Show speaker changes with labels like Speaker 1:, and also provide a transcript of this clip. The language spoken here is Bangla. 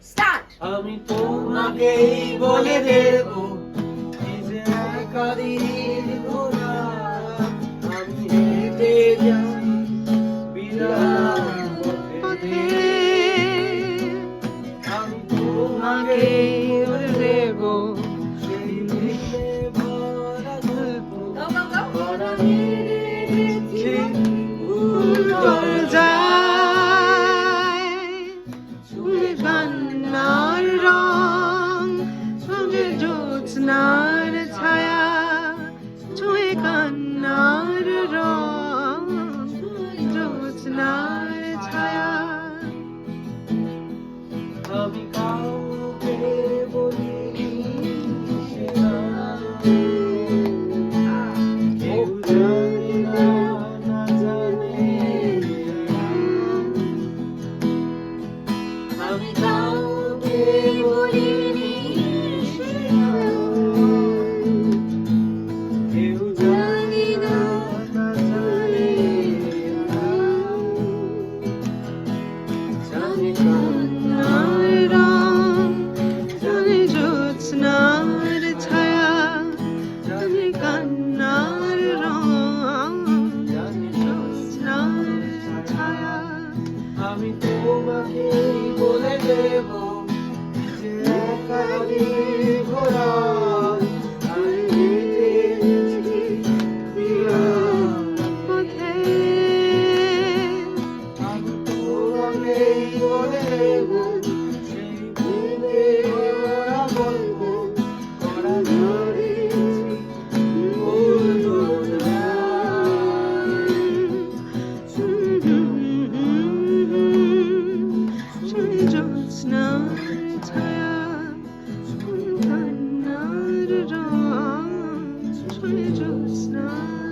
Speaker 1: স্টার্ট।
Speaker 2: আমি তোমাকেই বলে দেব যে একাদিন ঘোড়া আমি হেঁটে যাই বিরাট পথে। আমি তোমাকেই বলে দেব সেই মিলে ভরা গল্প ভরা নিরেছে উত্তর যায় চুলে কান্নার রং সঙ্গে জ্যোৎস্নার ছায়া ছুঁয়ে কান্নার রং জ্যোৎস্নার ছায়া। আমি কাউকে বলিনি সেটা কেউ জানে না, না জানে আমি কাউকে বলিনি সেটা কেউ জানে না, না জানে জানে কান্নার রং জানে জ্যোৎস্নার ছায়া জানে কান্নার রং জানে জ্যোৎস্নার ছায়া। আমি তোমাকেই বলে দেব যে একাদিন ঘোড়া আমি হেঁটেছি বিরাট পথে। আমি তোমাকেই বলে দেব সেই ভুলে ভরা গল্প করা ধরেছি বলবো না। জ্যোৎস্নার ছায়া কান্নার রং জ্যোৎস্নার